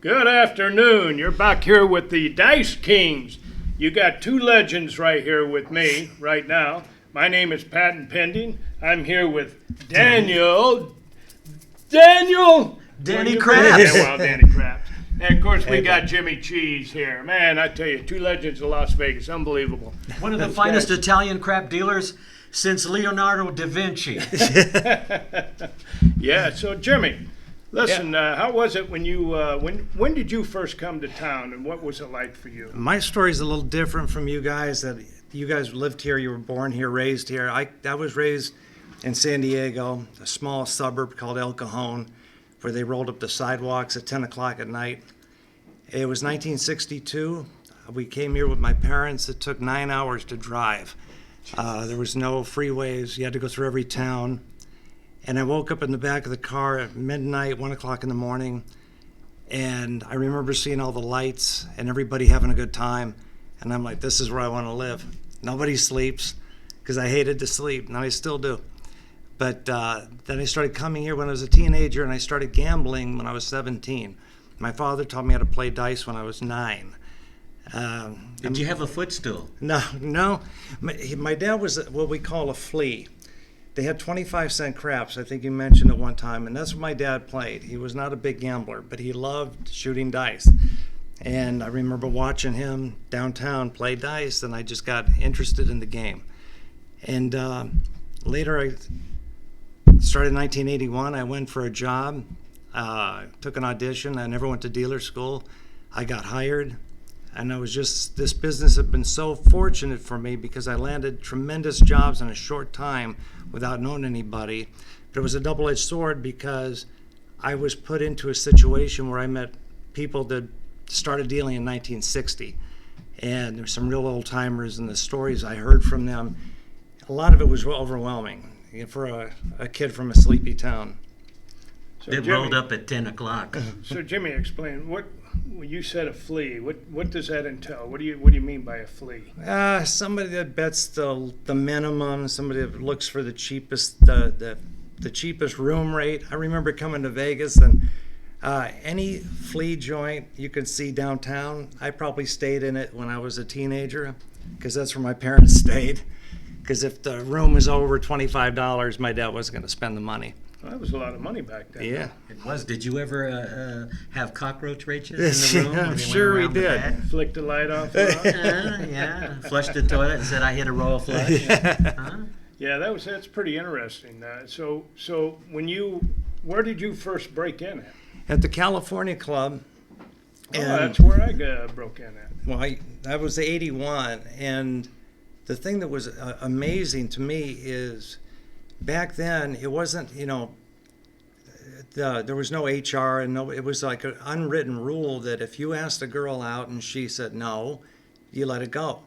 Good afternoon. You're back here with the Dice Kings. You got two legends right here with me right now. My name is Patton Pending. I'm here with Danny Craps. Well, Danny Craps. And of course, we got Jimmy Cheese here. Man, I tell you, two legends of Las Vegas. Unbelievable. One of the finest Italian crap dealers since Leonardo da Vinci. Yeah, so Jimmy, listen, how was it when you, when did you first come to town, and what was it like for you? My story's a little different from you guys. That you guys lived here, you were born here, raised here. I was raised in San Diego, a small suburb called El Cajon, where they rolled up the sidewalks at 10 o'clock at night. It was 1962. We came here with my parents. It took 9 hours to drive. There was no freeways. You had to go through every town. And I woke up in the back of the car at midnight, 1 o'clock in the morning, and I remember seeing all the lights and everybody having a good time. And I'm like, this is where I want to live. Nobody sleeps, because I hated to sleep, and I still do. But then I started coming here when I was a teenager, and I started gambling when I was 17. My father taught me how to play dice when I was 9. Did you have a footstool? No. My dad was what we call a flea. They had 25-cent craps. I think you mentioned it one time, and that's what my dad played. He was not a big gambler, but he loved shooting dice. And I remember watching him downtown play dice, and I just got interested in the game. And later, I started in 1981. I went for a job, took an audition. I never went to dealer school. I got hired. And this business had been so fortunate for me because I landed tremendous jobs in a short time without knowing anybody. But it was a double-edged sword because I was put into a situation where I met people that started dealing in 1960. And there's some real old-timers, and the stories I heard from them, a lot of it was overwhelming for a kid from a sleepy town. So It rolled up at 10 o'clock. So Jimmy, explain when you said a flea. What does that entail? What do you mean by a flea? Somebody that bets the minimum. Somebody that looks for the cheapest the cheapest room rate. I remember coming to Vegas, and any flea joint you could see downtown, I probably stayed in it when I was a teenager, because that's where my parents stayed. Because if the room was over $25, my dad wasn't going to spend the money. Well, that was a lot of money back then. Yeah. It was. Did you ever have cockroach rages in the room? I'm when you sure went we around the did. bed? Flick the light off. Yeah. Flushed the toilet and said, I hit a royal flush. Yeah, that's pretty interesting. So where did you first break in at? At the California Club. Oh, that's where I broke in at. Well, that was 81, and the thing that was amazing to me is back then it wasn't, there was no HR, and it was like an unwritten rule that if you asked a girl out and she said no, you let it go.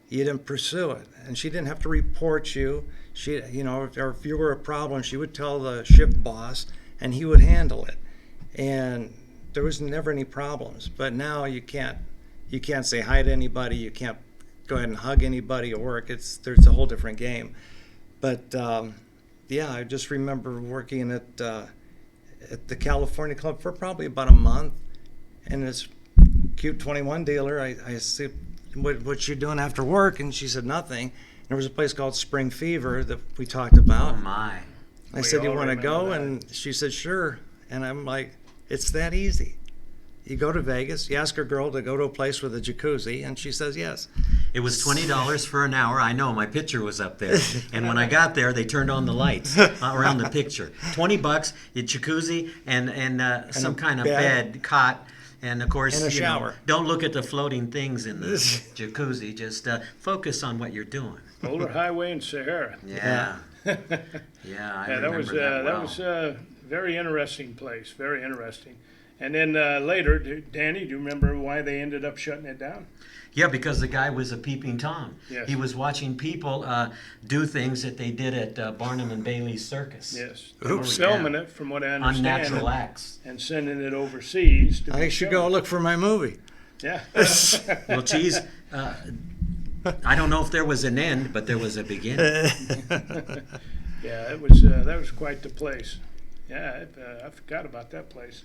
You didn't pursue it, and she didn't have to report you. She, or if you were a problem, she would tell the shift boss, and he would handle it. And there was never any problems. But now you can't say hi to anybody. You can't go ahead and hug anybody at work. There's a whole different game. But I just remember working at the California Club for probably about a month, and this cute 21 dealer, I said, what you doing after work? And she said nothing. There was a place called Spring Fever that we talked about. Oh, my. I said, you want to go? And she said, sure. And I'm like, it's that easy. You go to Vegas, you ask a girl to go to a place with a jacuzzi, and she says yes. It was $20 for an hour. I know, my picture was up there. And when I got there, they turned on the lights around the picture. $20, a jacuzzi, and some kind of bed, cot. And of course, and a shower. Don't look at the floating things in the jacuzzi. Just focus on what you're doing. Boulder Highway and Sahara. Yeah. I remember that well. That was a very interesting place. Very interesting. And then later, Danny, do you remember why they ended up shutting it down? Yeah, because the guy was a peeping Tom. Yes. He was watching people do things that they did at Barnum and Bailey's circus. Yes. They were filming it, from what I understand. Unnatural acts. And sending it overseas. I should go look for my movie. Yeah. Well, geez, I don't know if there was an end, but there was a beginning. Yeah, that was quite the place. Yeah, I forgot about that place.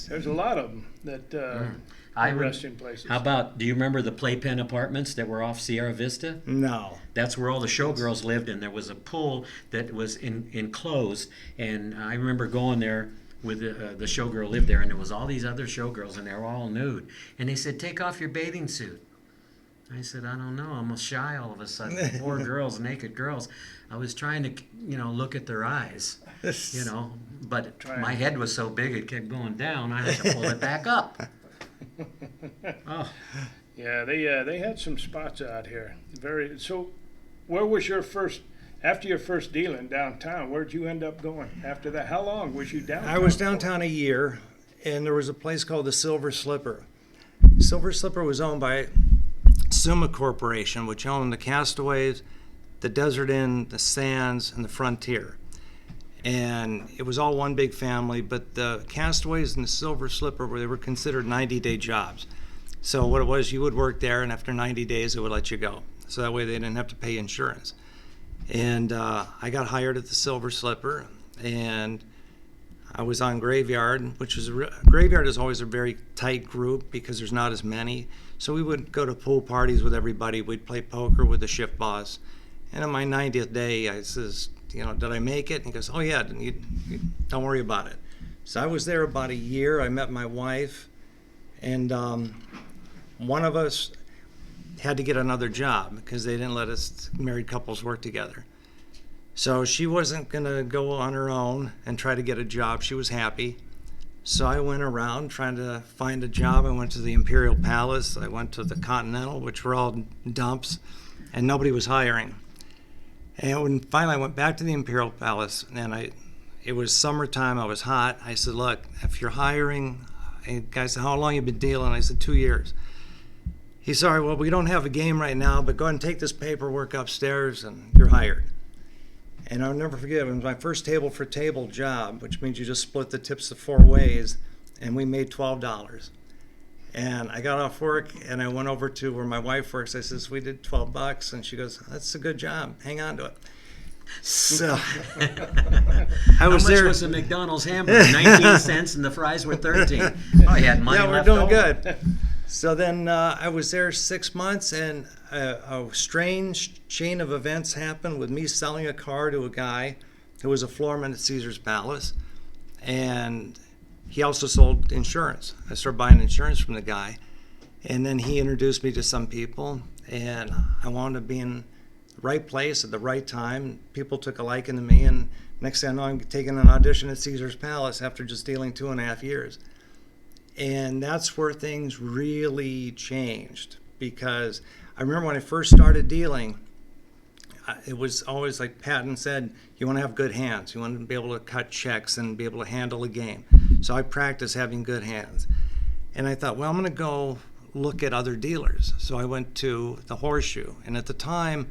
There's a lot of them that resting places. How about, do you remember the Playpen Apartments that were off Sierra Vista? No. That's where all the showgirls lived, and there was a pool that was enclosed. And I remember going there with the showgirl lived there, and there was all these other showgirls, and they were all nude. And they said, "Take off your bathing suit." I said, "I don't know. I'm shy all of a sudden. Four girls, naked girls." I was trying to, look at their eyes, but my head was so big it kept going down. I had to pull it back up. Oh. Yeah, they had some spots out here. So, where was your first? After your first dealing downtown, where'd you end up going after that? How long was you downtown? I was downtown a year, and there was a place called the Silver Slipper. Silver Slipper was owned by Summa Corporation, which owned the Castaways, the Desert Inn, the Sands, and the Frontier. And it was all one big family, but the Castaways and the Silver Slipper they were considered 90-day jobs. So what it was, you would work there, and after 90 days, it would let you go. So that way they didn't have to pay insurance. And I got hired at the Silver Slipper, and I was on Graveyard, which is Graveyard is always a very tight group because there's not as many. So we would go to pool parties with everybody. We'd play poker with the shift boss. And on my 90th day, I says, did I make it? And he goes, "Oh yeah, you don't worry about it." So I was there about a year. I met my wife, and one of us had to get another job because they didn't let us married couples work together. So she wasn't going to go on her own and try to get a job. She was happy. So I went around trying to find a job. I went to the Imperial Palace. I went to the Continental, which were all dumps, and nobody was hiring. And when finally I went back to the Imperial Palace, and it was summertime, I was hot. I said, "Look, if you're hiring," and the guy said, "How long you been dealing?" I said, 2 years. He said, "All right, well, we don't have a game right now, but go ahead and take this paperwork upstairs and you're hired." And I'll never forget, it was my first table for table job, which means you just split the tips 4 ways, and we made $12. And I got off work and I went over to where my wife works. I says, "We did $12," and she goes, "That's a good job. Hang on to it." So How much was the McDonald's hamburger? 19 cents, and the fries were 13. Oh, you had money yeah, we're left doing over. good. So then I was there 6 months, and a strange chain of events happened with me selling a car to a guy who was a floorman at Caesar's Palace, and he also sold insurance. I started buying insurance from the guy, and then he introduced me to some people, and I wound up being the right place at the right time. People took a liking to me, and next thing I know, I'm taking an audition at Caesar's Palace after just dealing 2.5 years. And that's where things really changed, because I remember when I first started dealing, it was always like Patton said, you want to have good hands. You want to be able to cut checks and be able to handle a game. So I practiced having good hands. And I thought, well, I'm going to go look at other dealers. So I went to the Horseshoe. And at the time,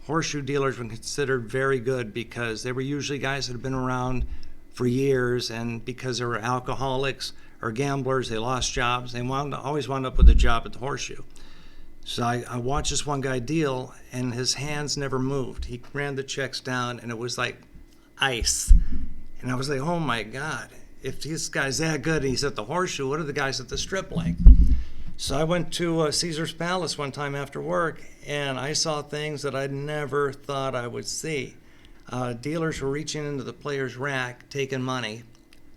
horseshoe dealers were considered very good because they were usually guys that had been around for years, and because they were alcoholics or gamblers, they lost jobs. They always wound up with a job at the Horseshoe. So I watched this one guy deal, and his hands never moved. He ran the checks down, and it was like ice. And I was like, oh my God, if this guy's that good and he's at the Horseshoe, what are the guys at the strip like? So I went to Caesar's Palace one time after work, and I saw things that I'd never thought I would see. Dealers were reaching into the player's rack, taking money,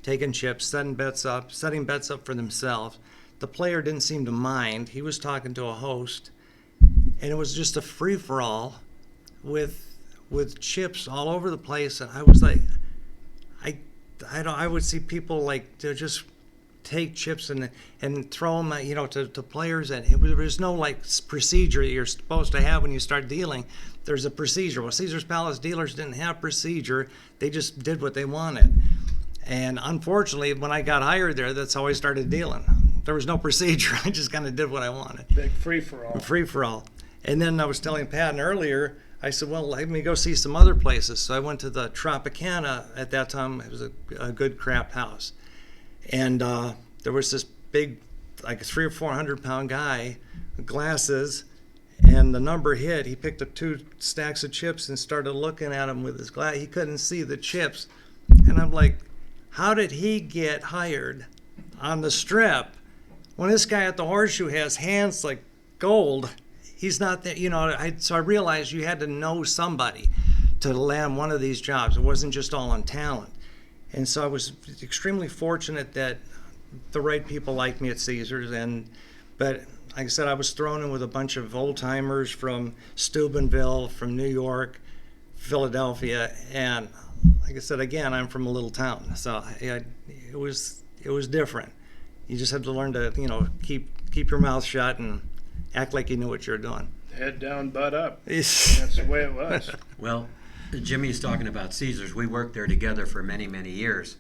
taking chips, setting bets up for themselves. The player didn't seem to mind. He was talking to a host, and it was just a free-for-all with chips all over the place. And I was like, I would see people like to just take chips and throw them, to players, and there was no like procedure that you're supposed to have when you start dealing. There's a procedure. Well, Caesar's Palace dealers didn't have procedure. They just did what they wanted. And unfortunately, when I got hired there, that's how I started dealing. There was no procedure. I just kind of did what I wanted. Big free-for-all. Free-for-all. And then I was telling Patton earlier, I said, well, let me go see some other places. So I went to the Tropicana. At that time, it was a good crap house. And there was this big, like 300 or 400 pound guy, glasses, and the number hit. He picked up 2 stacks of chips and started looking at them with his glass. He couldn't see the chips. And I'm like, how did he get hired on the Strip when this guy at the Horseshoe has hands like gold? He's not there, you know. So I realized you had to know somebody to land one of these jobs. It wasn't just all on talent. And so I was extremely fortunate that the right people liked me at Caesars. But like I said, I was thrown in with a bunch of old timers from Steubenville, from New York, Philadelphia, and like I said, again, I'm from a little town, so it was different. You just had to learn to, you know, keep your mouth shut and act like you knew what you were doing. Head down, butt up. That's the way it was. Well, Jimmy's talking about Caesars. We worked there together for many, many years.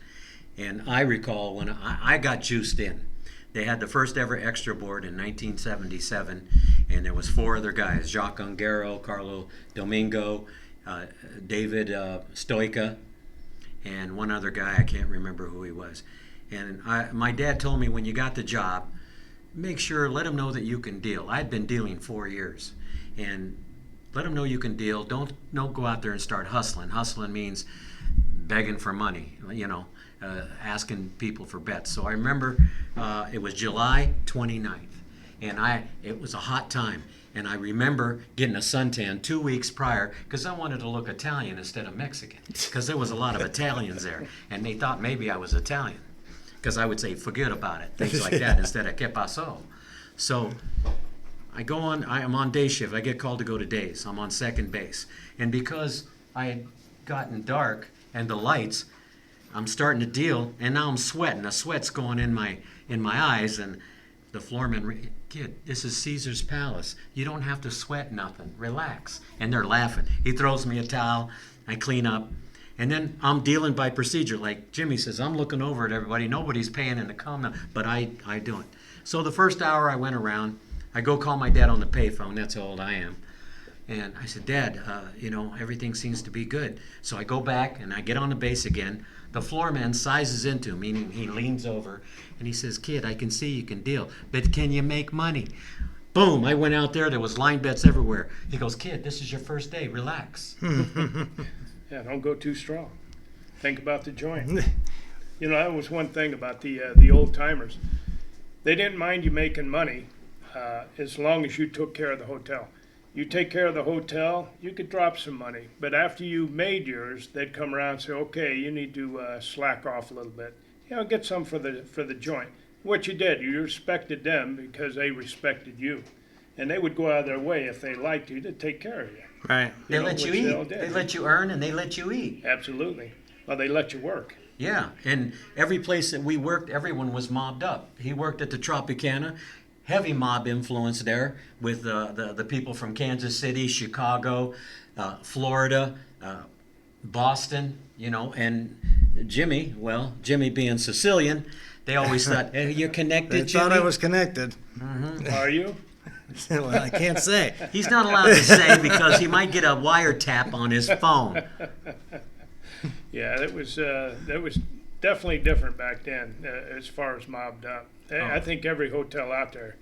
And I recall when I got juiced in. They had the first ever extra board in 1977, and there was 4 other guys: Jacques Ungaro, Carlo Domingo, David Stoica, and one other guy, I can't remember who he was. And my dad told me, when you got the job, make sure, let them know that you can deal. I'd been dealing 4 years. And let them know you can deal. Don't go out there and start hustling. Hustling means begging for money, you know, asking people for bets. So I remember it was July 29th, and it was a hot time. And I remember getting a suntan 2 weeks prior because I wanted to look Italian instead of Mexican, because there was a lot of Italians there, and they thought maybe I was Italian because I would say forget about it, things like that, instead of que paso. So I'm on day shift. I get called to go to days. I'm on second base. And because I had gotten dark and the lights, I'm starting to deal, and now I'm sweating. The sweat's going in my eyes, and the floorman, kid, this is Caesar's Palace. You don't have to sweat nothing. Relax. And they're laughing. He throws me a towel. I clean up. And then I'm dealing by procedure. Like Jimmy says, I'm looking over at everybody. Nobody's paying in to come, but I do it. So the first hour I went around, I go call my dad on the payphone. That's how old I am. And I said, Dad, you know, everything seems to be good. So I go back and I get on the base again. The floorman sizes into, meaning he leans over, and he says, kid, I can see you can deal, but can you make money? Boom, I went out there. There was line bets everywhere. He goes, kid, this is your first day. Relax. Yeah, don't go too strong. Think about the joint. You know, that was one thing about the old timers. They didn't mind you making money as long as you took care of the hotel. You take care of the hotel, you could drop some money. But after you made yours, they'd come around and say, okay, you need to slack off a little bit. You know, get some for the joint. What you did, you respected them because they respected you. And they would go out of their way, if they liked you, to take care of you. Right. They let you eat. They let you earn, and they let you eat. Absolutely. Well, they let you work. Yeah, and every place that we worked, everyone was mobbed up. He worked at the Tropicana. Heavy mob influence there with the people from Kansas City, Chicago, Florida, Boston, you know, and Jimmy being Sicilian, they always thought, hey, you're connected, They Jimmy? thought I was connected. Are you? Well, I can't say. He's not allowed to say because he might get a wiretap on his phone. Yeah, that was definitely different back then as far as mobbed up. I think every hotel out there,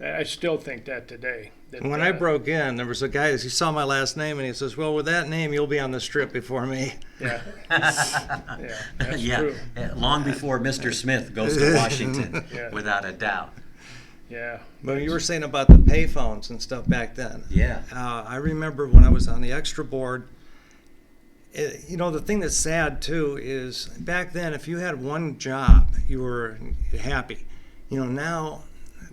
I still think that today. When I broke in, there was a guy, he saw my last name, and he says, well, with that name, you'll be on the Strip before me. Yeah. Yeah, that's true. Long before Mr. Smith goes to Washington, Yeah. without a doubt. Yeah. But you were saying about the payphones and stuff back then. Yeah. I remember when I was on the extra board, you know, the thing that's sad, too, is back then, if you had one job, you were happy. You know, now,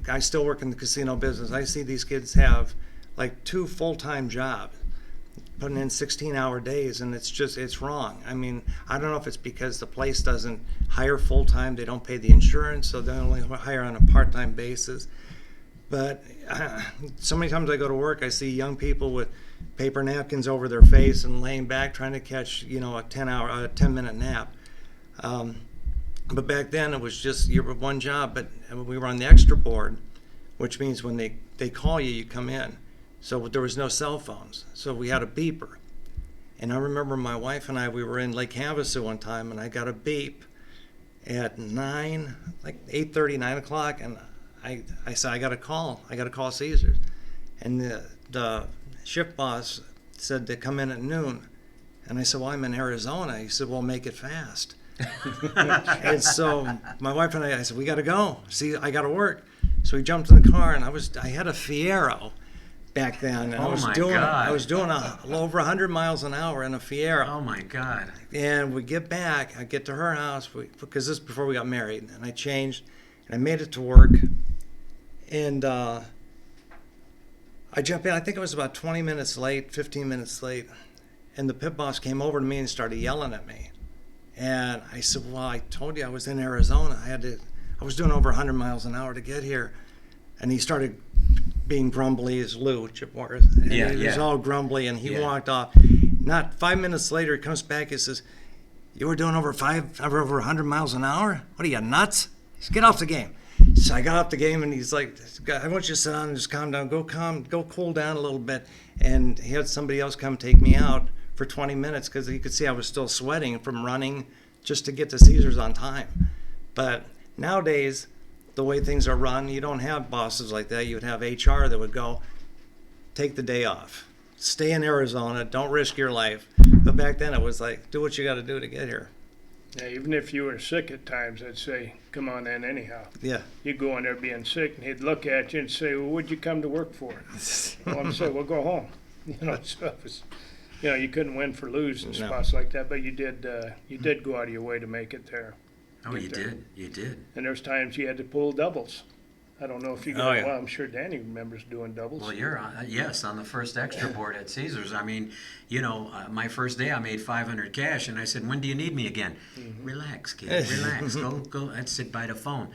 I still work in the casino business. I see these kids have like 2 full-time jobs, putting in 16-hour days, and it's wrong. I mean, I don't know if it's because the place doesn't hire full-time, they don't pay the insurance, so they only hire on a part-time basis. But so many times I go to work, I see young people with paper napkins over their face and laying back trying to catch, you know, a 10-minute nap. But back then it was just you were one job, but we were on the extra board, which means when they call you, you come in. So there was no cell phones, so we had a beeper. And I remember my wife and I, we were in Lake Havasu one time, and I got a beep at 9, like 8:30, 9 o'clock, and I said, I got to call Caesars. And the shift boss said to come in at noon. And I said, well, I'm in Arizona. He said, well, make it fast. And so my wife and I said, we got to go. See, I got to work. So we jumped in the car, and I had a Fiero back then, and Oh my I God. was doing a little over 100 miles an hour in a Fiero. Oh my God. And we get back. I get to her house because this is before we got married, and I changed, and I made it to work, and I jump in. I think it was about 20 minutes late, 15 minutes late, and the pit boss came over to me and started yelling at me. And I said, well, I told you I was in Arizona. I was doing over 100 miles an hour to get here. And he started being grumbly as Lou, Chip Morris. And Yeah, he was yeah. all grumbly, and he Yeah. walked off. Not 5 minutes later, he comes back and says, you were doing over 100 miles an hour? What are you, nuts? He said, get off the game. So I got off the game, and he's like, I want you to sit down and just calm down. Go cool down a little bit. And he had somebody else come take me out for 20 minutes because he could see I was still sweating from running just to get to Caesars on time. But nowadays, the way things are run, you don't have bosses like that. You would have HR that would go, take the day off. Stay in Arizona. Don't risk your life. But back then, it was like, do what you got to do to get here. Yeah, even if you were sick at times, I'd say, come on in anyhow. Yeah. You'd go in there being sick, and he'd look at you and say, well, what'd you come to work for? Well, I'd say, well, go home. So it was, you couldn't win for lose in No. spots like that, but you did go out of your way to make it there. Oh, you did. You did. And there's times you had to pull doubles. I don't know if you Oh, yeah. well, I'm sure Danny remembers doing doubles. Well, you're yes, on the first extra board at Caesars. I mean, my first day I made 500 cash, and I said, "When do you need me again?" Relax, kid. Relax. Go. I'd sit by the phone,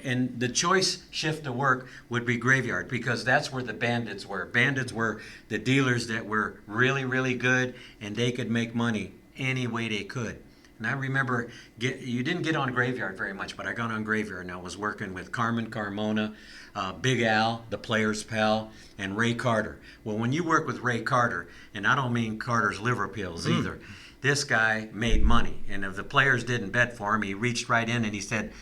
and the choice shift to work would be graveyard because that's where the bandits were. Bandits were the dealers that were really, really good, and they could make money any way they could. And I remember, you didn't get on graveyard very much, but I got on graveyard, and I was working with Carmen Carmona, Big Al, the player's pal, and Ray Carter. Well, when you work with Ray Carter, and I don't mean Carter's liver pills either, this guy made money. And if the players didn't bet for him, he reached right in and he said,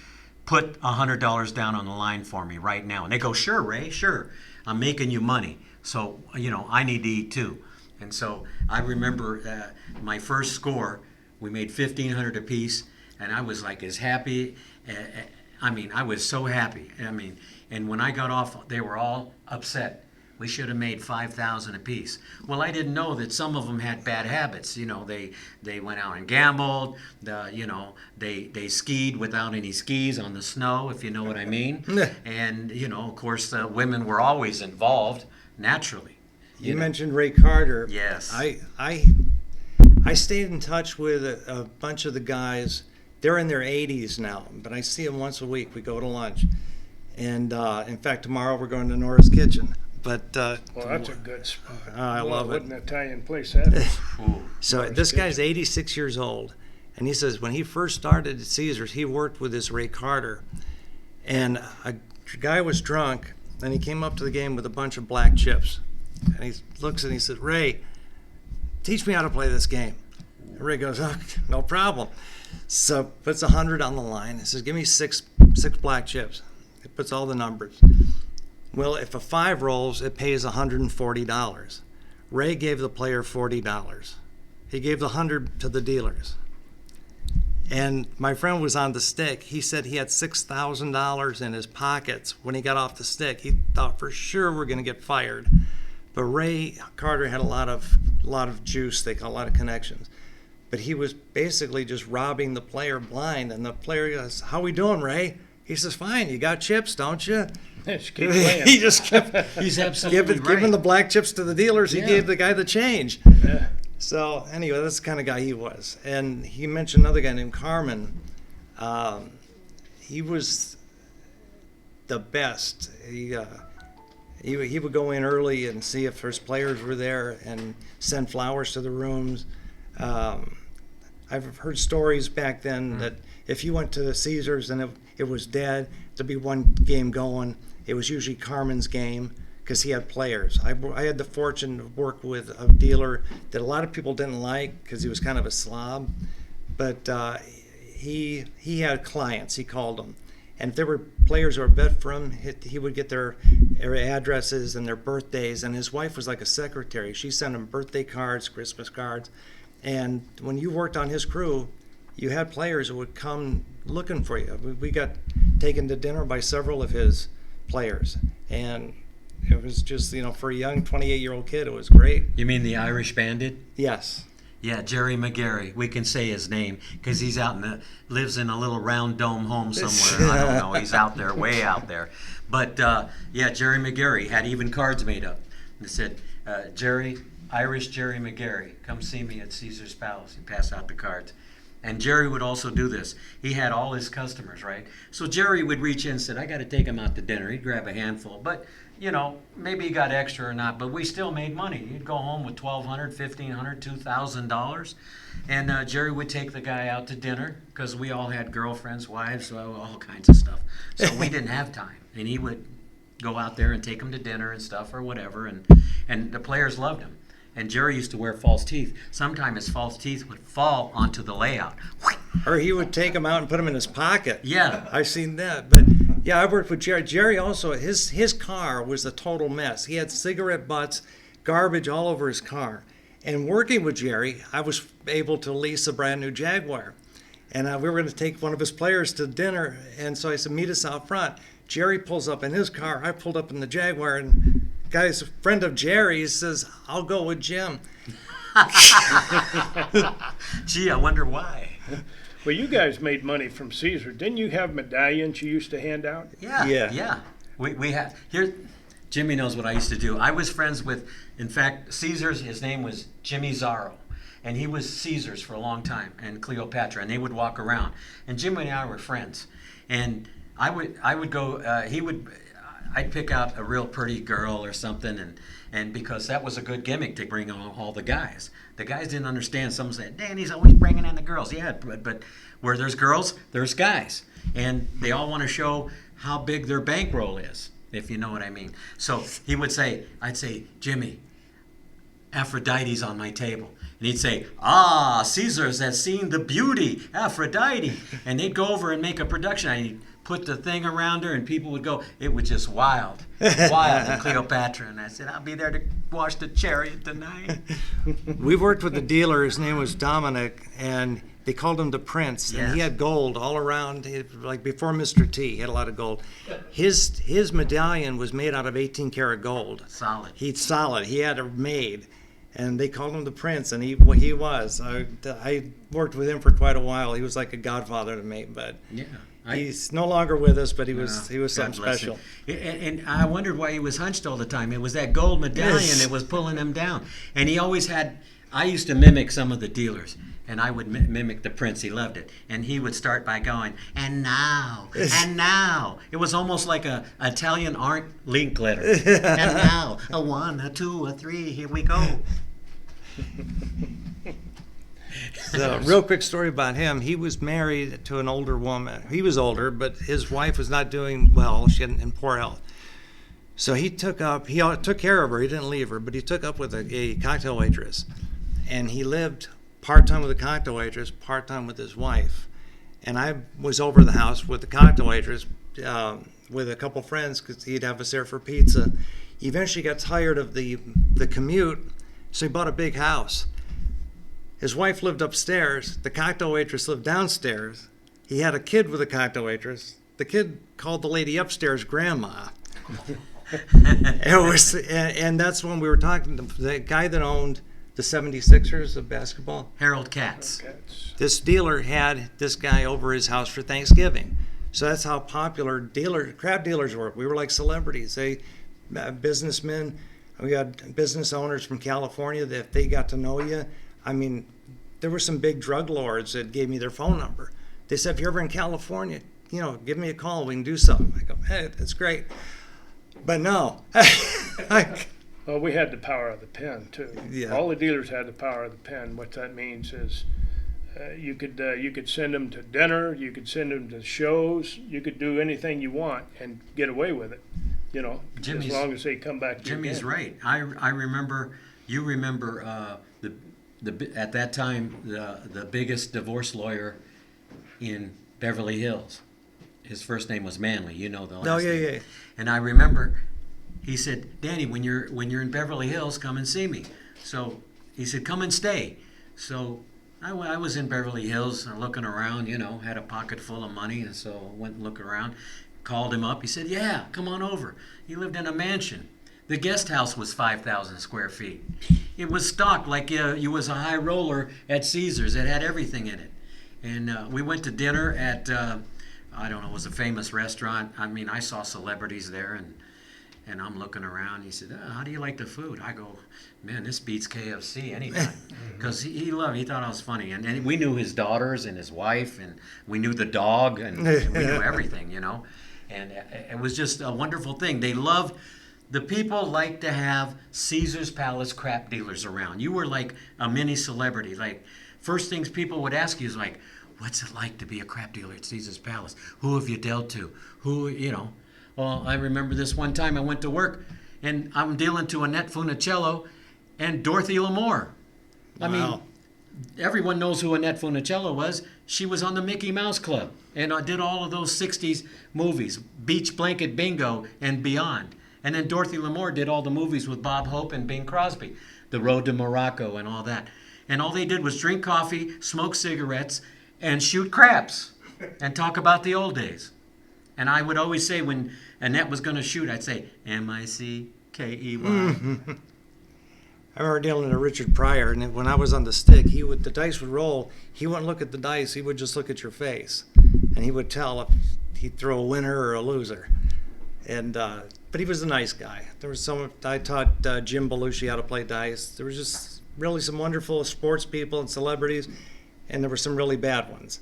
put $100 down on the line for me right now. And they go, sure, Ray, sure. I'm making you money. So, I need to eat too. And so I remember my first score, we made $1,500 apiece, and I was like as happy. I was so happy. And when I got off, they were all upset. We should have made $5,000 apiece. Well, I didn't know that some of them had bad habits. They went out and gambled. They skied without any skis on the snow, if you know what I mean. And of course, the women were always involved naturally. You mentioned Ray Carter. Yes. I stayed in touch with a bunch of the guys. They're in their 80s now, but I see them once a week. We go to lunch. And in fact, tomorrow we're going to Nora's Kitchen. But Well, that's a good spot. I love what it. an Italian place that is. So Nora's this guy's Kitchen. 86 years old, and he says when he first started at Caesars, he worked with this Ray Carter. And a guy was drunk, and he came up to the game with a bunch of black chips. And he looks and he says, Ray, teach me how to play this game. And Ray goes, oh, no problem. So puts 100 on the line. He says, give me six black chips. He puts all the numbers. Well, if a 5 rolls, it pays $140. Ray gave the player $40. He gave the 100 to the dealers. And my friend was on the stick. He said he had $6,000 in his pockets when he got off the stick. He thought for sure we're going to get fired. But Ray Carter had a lot of juice, they call a lot of connections. But he was basically just robbing the player blind. And the player goes, how we doing, Ray? He says, fine, you got chips, don't you? Just keep playing. He just kept He's absolutely right. giving the black chips to the dealers. He Yeah. gave the guy the change. Yeah. So anyway, that's the kind of guy he was. And he mentioned another guy named Carmen. He was the best. He would go in early and see if his players were there and send flowers to the rooms. I've heard stories back then that if you went to the Caesars and it was dead, there'd be one game going. It was usually Carmen's game because he had players. I had the fortune to work with a dealer that a lot of people didn't like because he was kind of a slob, but he had clients, he called them. And if there were players who were bet for him, he would get their addresses and their birthdays. And his wife was like a secretary. She sent him birthday cards, Christmas cards. And when you worked on his crew, you had players who would come looking for you. We got taken to dinner by several of his players, and it was just, for a young 28-year-old kid, it was great. You mean the Irish Bandit? Yes. Yeah, Jerry McGarry. We can say his name because he's lives in a little round dome home somewhere. I don't know. He's out there, way out there. But yeah, Jerry McGarry had even cards made up. It said, Irish Jerry McGarry, come see me at Caesar's Palace. He passed out the cards. And Jerry would also do this. He had all his customers, right? So Jerry would reach in and said, I got to take him out to dinner. He'd grab a handful. But, maybe he got extra or not, but we still made money. He'd go home with $1,200, $1,500, $2,000. And Jerry would take the guy out to dinner because we all had girlfriends, wives, all kinds of stuff. So we didn't have time. And he would go out there and take them to dinner and stuff or whatever. And the players loved him. And Jerry used to wear false teeth. Sometimes his false teeth would fall onto the layout. Or he would take them out and put them in his pocket. Yeah. I've seen that. But yeah, I worked with Jerry. Jerry also, his car was a total mess. He had cigarette butts, garbage all over his car. And working with Jerry, I was able to lease a brand new Jaguar. And we were going to take one of his players to dinner. And so I said, meet us out front. Jerry pulls up in his car. I pulled up in the Jaguar, and guy's a friend of Jerry's says, I'll go with Jim. Gee, I wonder why. Well, you guys made money from Caesar. Didn't you have medallions you used to hand out? Yeah. We had here. Jimmy knows what I used to do. I was friends with, in fact, Caesar's. His name was Jimmy Zarro, and he was Caesar's for a long time, and Cleopatra, and they would walk around. And Jimmy and I were friends, and I would go. I'd pick out a real pretty girl or something, and because that was a good gimmick to bring on all the guys. The guys didn't understand. Someone said, Danny's always bringing in the girls. Yeah, but where there's girls, there's guys. And they all want to show how big their bankroll is, if you know what I mean. So he would say, I'd say, Jimmy, Aphrodite's on my table. And he'd say, Caesar's has seen the beauty, Aphrodite. And they'd go over and make a production. I'd put the thing around her, and people would go, it was just wild in Cleopatra. And I said, I'll be there to watch the chariot tonight. We worked with a dealer. His name was Dominic, and they called him the Prince. Yes. And he had gold all around, like before Mr. T, he had a lot of gold. His medallion was made out of 18-karat gold. Solid. Solid. He had it made. And they called him the Prince, and he was. I worked with him for quite a while. He was like a godfather to me, but Yeah. he's no longer with us. But he was something God bless special. him. And I wondered why he was hunched all the time. It was that gold medallion that was pulling him down. And he always had. I used to mimic some of the dealers, and I would mimic the Prince. He loved it, and he would start by going, and now. It was almost like a Italian art link letter. And now, a 1, a 2, a 3. Here we go. So, real quick story about him. He was married to an older woman. He was older, but his wife was not doing well. She had in poor health. So he took care of her. He didn't leave her, but he took up with a cocktail waitress. And he lived part-time with the cocktail waitress, part-time with his wife. And I was over the house with the cocktail waitress with a couple friends because he'd have us there for pizza. He eventually got tired of the commute, so he bought a big house. His wife lived upstairs. The cocktail waitress lived downstairs. He had a kid with a cocktail waitress. The kid called the lady upstairs grandma. And that's when we were talking to the guy that owned the 76ers of basketball. Harold Katz. This dealer had this guy over his house for Thanksgiving. So that's how popular crab dealers were. We were like celebrities. Businessmen, we had business owners from California that if they got to know you, I mean, there were some big drug lords that gave me their phone number. They said, if you're ever in California, give me a call. We can do something. I go, hey, that's great. But no. Well, we had the power of the pen too. Yeah. All the dealers had the power of the pen. What that means is you could send them to dinner, you could send them to shows, you could do anything you want and get away with it. As long as they come back to Jimmy's you. right. I remember. You remember at that time the biggest divorce lawyer in Beverly Hills. His first name was Manley. You know the last name. Yeah. And I remember he said, Danny, when you're in Beverly Hills, come and see me. So he said, come and stay. So I was in Beverly Hills looking around, had a pocket full of money, and so went and looked around. Called him up. He said, yeah, come on over. He lived in a mansion. The guest house was 5,000 square feet. It was stocked like you was a high roller at Caesars. It had everything in it. And we went to dinner at, I don't know, it was a famous restaurant. I mean, I saw celebrities there, and I'm looking around. He said, how do you like the food? I go, man, this beats KFC anytime. Because he thought I was funny. And we knew his daughters and his wife, and we knew the dog, and we knew everything, And it was just a wonderful thing. The people like to have Caesar's Palace crap dealers around. You were like a mini celebrity. Like, first things people would ask you is like, what's it like to be a crap dealer at Caesar's Palace? Who have you dealt to? Well, I remember this one time I went to work, and I'm dealing to Annette Funicello and Dorothy Lamour. I mean, everyone knows who Annette Funicello was. She was on the Mickey Mouse Club, and I did all of those 60s movies, Beach Blanket Bingo and beyond. And then Dorothy Lamour did all the movies with Bob Hope and Bing Crosby, The Road to Morocco and all that. And all they did was drink coffee, smoke cigarettes, and shoot craps and talk about the old days. And I would always say when Annette was going to shoot, I'd say, Mickey. I remember dealing to Richard Pryor, and when I was on the stick, the dice would roll. He wouldn't look at the dice; he would just look at your face, and he would tell if he'd throw a winner or a loser. And but he was a nice guy. I taught Jim Belushi how to play dice. There was just really some wonderful sports people and celebrities, and there were some really bad ones.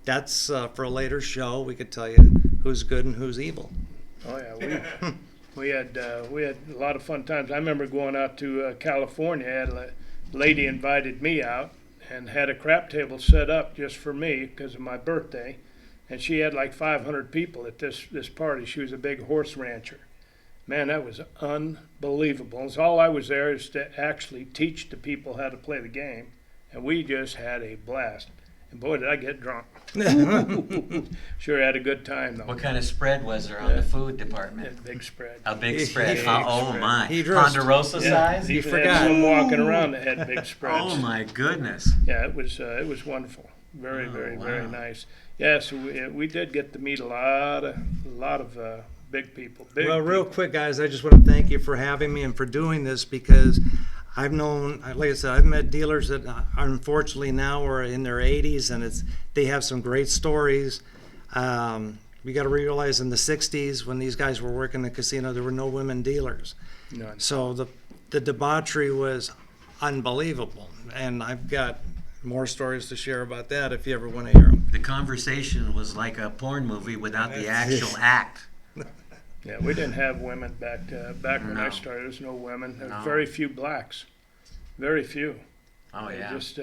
That's for a later show. We could tell you who's good and who's evil. Oh yeah, we had a lot of fun times. I remember going out to California. A lady invited me out and had a crap table set up just for me because of my birthday, and she had like 500 people at this party. She was a big horse rancher. Man, that was unbelievable. And so all I was there is to actually teach the people how to play the game, and we just had a blast. And boy, did I get drunk. Sure had a good time, though. What kind of spread was there on the food department? A big spread. A big spread. Oh, my. He dressed, Ponderosa size? He forgot. had some walking around that had big spreads. Oh, my goodness. Yeah, it was wonderful. Very, very nice. Yeah, so we did get to meet a lot of big people. Real quick, guys, I just want to thank you for having me and for doing this, because I've known, like I said, I've met dealers that are unfortunately now are in their 80s, and they have some great stories. We got to realize in the 60s when these guys were working in the casino, there were no women dealers. None. So the debauchery was unbelievable, and I've got more stories to share about that if you ever want to hear them. The conversation was like a porn movie without the actual act. Yeah, we didn't have women back when I started. There was no women. There were very few blacks. Very few. Oh, yeah. Just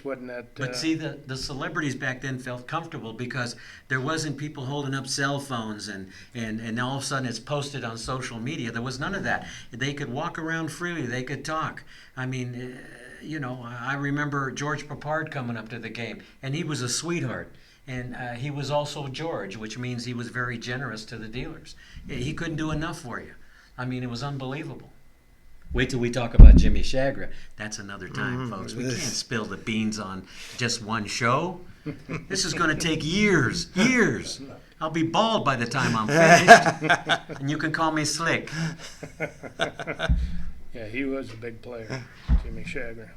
wasn't that. But see, the celebrities back then felt comfortable because there wasn't people holding up cell phones and all of a sudden it's posted on social media. There was none of that. They could walk around freely. They could talk. I mean, I remember George Papard coming up to the game, and he was a sweetheart. And he was also George, which means he was very generous to the dealers. He couldn't do enough for you. I mean, it was unbelievable. Wait till we talk about Jimmy Chagra. That's another time, folks. We can't spill the beans on just one show. This is going to take years. I'll be bald by the time I'm finished, and you can call me Slick. Yeah, he was a big player, Jimmy Chagra.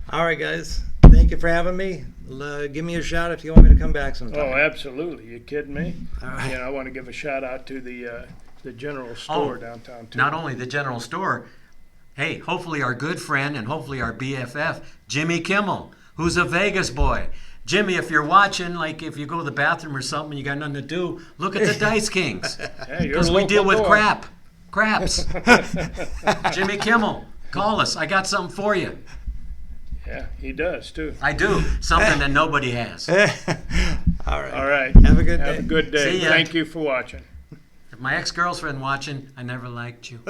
All right, guys. Thank you for having me. Give me a shout if you want me to come back sometime. Oh, absolutely. You kidding me? All right. I want to give a shout out to the general store downtown too. Not only the general store, hey, hopefully our good friend and hopefully our BFF, Jimmy Kimmel, who's a Vegas boy. Jimmy, if you're watching, like if you go to the bathroom or something and you got nothing to do, look at the Dice Kings. Because we deal with craps. Jimmy Kimmel, call us. I got something for you. Yeah, he does too. I do. Something that nobody has. All right. All right. Have a good day. Have a good day. See ya. Thank you for watching. If my ex-girlfriend watching, I never liked you.